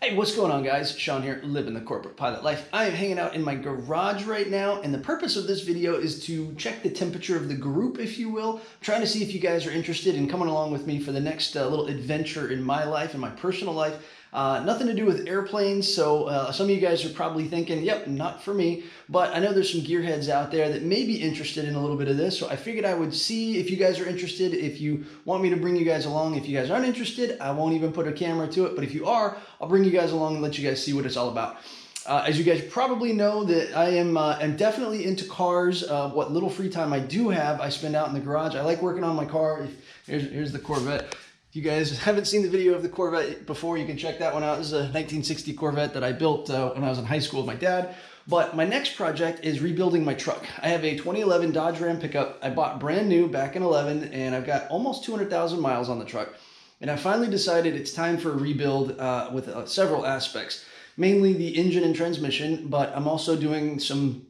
Hey, what's going on, guys? Sean here, living the corporate pilot life. I am hanging out in my garage right now, and the purpose of this video is to check the temperature of the group, if you will. I'm trying to see if you guys are interested in coming along with me for the next little adventure in my life, in my personal life. Nothing to do with airplanes, so some of you guys are probably thinking, yep, not for me, but I know there's some gearheads out there that may be interested in a little bit of this, so I figured I would see if you guys are interested, if you want me to bring you guys along. If you guys aren't interested, I won't even put a camera to it, but if you are, I'll bring you guys along and let you guys see what it's all about. As you guys probably know, that I am definitely into cars. What little free time I do have, I spend out in the garage. I like working on my car. Here's the Corvette. If you guys haven't seen the video of the Corvette before, you can check that one out. This is a 1960 Corvette that I built when I was in high school with my dad. But my next project is rebuilding my truck. I have a 2011 Dodge Ram pickup. I bought brand new back in 11, and I've got almost 200,000 miles on the truck. And I finally decided it's time for a rebuild with several aspects, mainly the engine and transmission, but I'm also doing some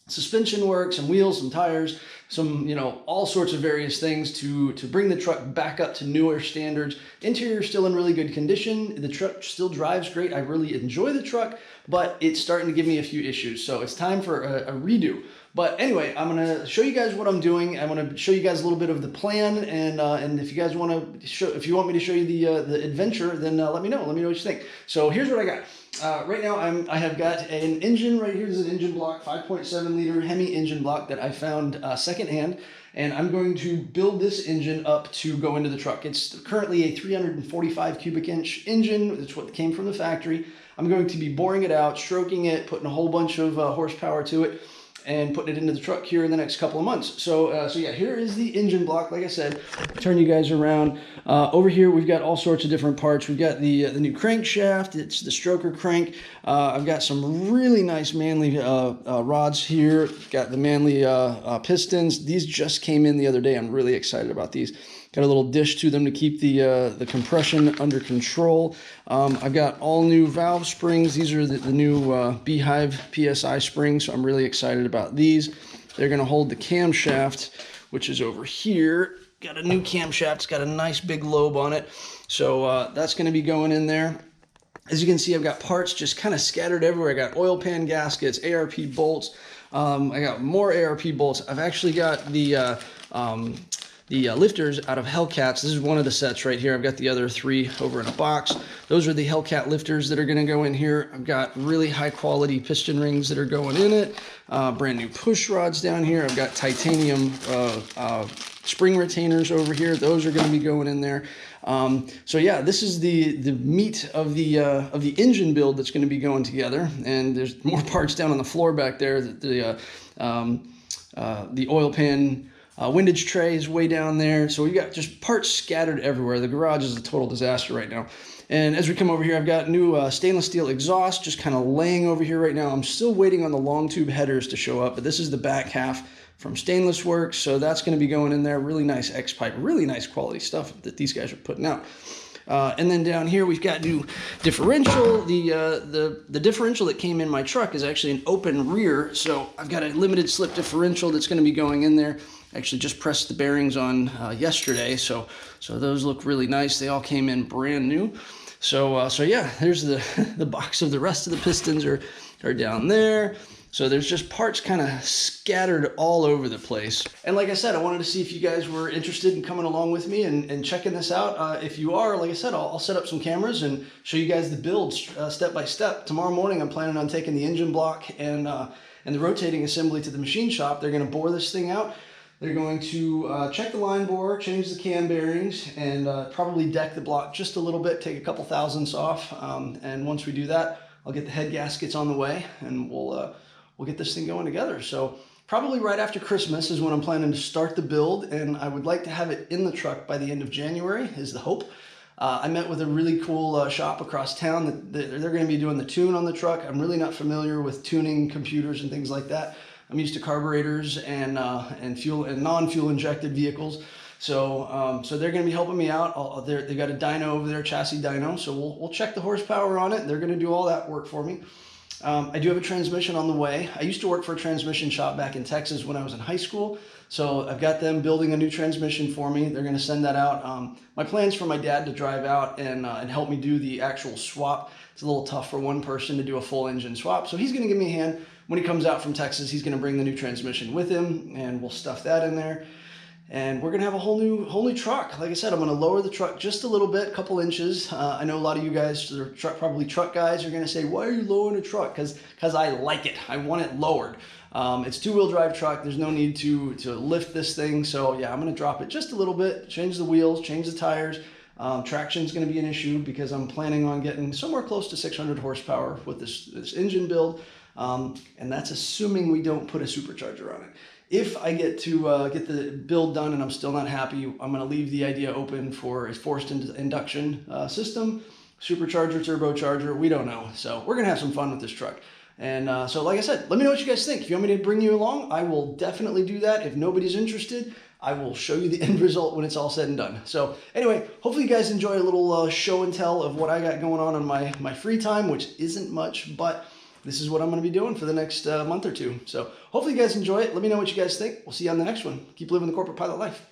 suspension work, some wheels, some tires, some, all sorts of various things to bring the truck back up to newer standards. Interior still in really good condition. The truck still drives great. I really enjoy the truck, but it's starting to give me a few issues. So it's time for a redo. But anyway, I'm going to show you guys what I'm doing. I'm going to show you guys a little bit of the plan, and if you guys want to show, if you want me to show you the adventure, then let me know. Let me know what you think. So here's what I got. Right now, I have got an engine right here. This is an engine block, 5.7 liter Hemi engine block that I found secondhand, and I'm going to build this engine up to go into the truck. It's currently a 345 cubic inch engine. That's what came from the factory. I'm going to be boring it out, stroking it, putting a whole bunch of horsepower to it, and putting it into the truck here in the next couple of months. So yeah, here is the engine block. Like I said, turn you guys around. Over here, we've got all sorts of different parts. We've got the new crankshaft. It's the stroker crank. I've got some really nice Manley rods here. Got the Manley pistons. These just came in the other day. I'm really excited about these. Got a little dish to them to keep the compression under control. I've got all new valve springs. These are the new Beehive PSI springs, so I'm really excited about these. They're going to hold the camshaft, which is over here. Got a new camshaft. It's got a nice big lobe on it, so that's going to be going in there. As you can see, I've got parts just kind of scattered everywhere. I got oil pan gaskets, ARP bolts. I got more ARP bolts. I've actually got the lifters out of Hellcats. This is one of the sets right here. I've got the other three over in a box. Those are the Hellcat lifters that are going to go in here. I've got really high quality piston rings that are going in it. Brand new push rods down here. I've got titanium spring retainers over here. Those are going to be going in there. So yeah, this is the meat of the engine build that's going to be going together. And there's more parts down on the floor back there. The oil pan windage tray is way down there. So we got just parts scattered everywhere. The garage is a total disaster right now. And as we come over here, I've got new stainless steel exhaust just kind of laying over here right now. I'm still waiting on the long tube headers to show up, but this is the back half from Stainless Works. So that's going to be going in there. Really nice X-pipe, really nice quality stuff that these guys are putting out. And then down here, we've got new differential. The differential that came in my truck is actually an open rear. So I've got a limited slip differential that's going to be going in there. Actually just pressed the bearings on yesterday, so those look really nice. They all came in brand new. So yeah, there's the box of the rest of the pistons are down there. So there's just parts kind of scattered all over the place. And like I said, I wanted to see if you guys were interested in coming along with me and checking this out. If you are, like I said, I'll set up some cameras and show you guys the build step by step. Tomorrow morning, I'm planning on taking the engine block and the rotating assembly to the machine shop. They're going to bore this thing out. They're going to check the line bore, change the cam bearings, and probably deck the block just a little bit, take a couple thousandths off. And once we do that, I'll get the head gaskets on the way, and we'll get this thing going together. So probably right after Christmas is when I'm planning to start the build, and I would like to have it in the truck by the end of January is the hope. I met with a really cool shop across town. They're going to be doing the tune on the truck. I'm really not familiar with tuning computers and things like that. I'm used to carburetors and fuel and non-fuel injected vehicles, so they're going to be helping me out. They've got a dyno over there, chassis dyno, so we'll check the horsepower on it. They're going to do all that work for me. I do have a transmission on the way. I used to work for a transmission shop back in Texas when I was in high school. So I've got them building a new transmission for me. They're going to send that out. My plan's for my dad to drive out and help me do the actual swap. It's a little tough for one person to do a full engine swap. So he's going to give me a hand. When he comes out from Texas, he's going to bring the new transmission with him, and we'll stuff that in there. And we're gonna have a whole new truck. Like I said, I'm gonna lower the truck just a little bit, a couple inches. I know a lot of you guys, probably truck guys, are gonna say, why are you lowering a truck? Because I like it. I want it lowered. It's two-wheel drive truck. There's no need to lift this thing. So yeah, I'm gonna drop it just a little bit, change the wheels, change the tires. Traction's gonna be an issue because I'm planning on getting somewhere close to 600 horsepower with this engine build. And that's assuming we don't put a supercharger on it. If I get to get the build done and I'm still not happy, I'm going to leave the idea open for a forced induction system, supercharger, turbocharger, we don't know. So we're going to have some fun with this truck. And so like I said, let me know what you guys think. If you want me to bring you along, I will definitely do that. If nobody's interested, I will show you the end result when it's all said and done. So anyway, hopefully you guys enjoy a little show and tell of what I got going on my free time, which isn't much, but this is what I'm going to be doing for the next month or two. So hopefully you guys enjoy it. Let me know what you guys think. We'll see you on the next one. Keep living the corporate pilot life.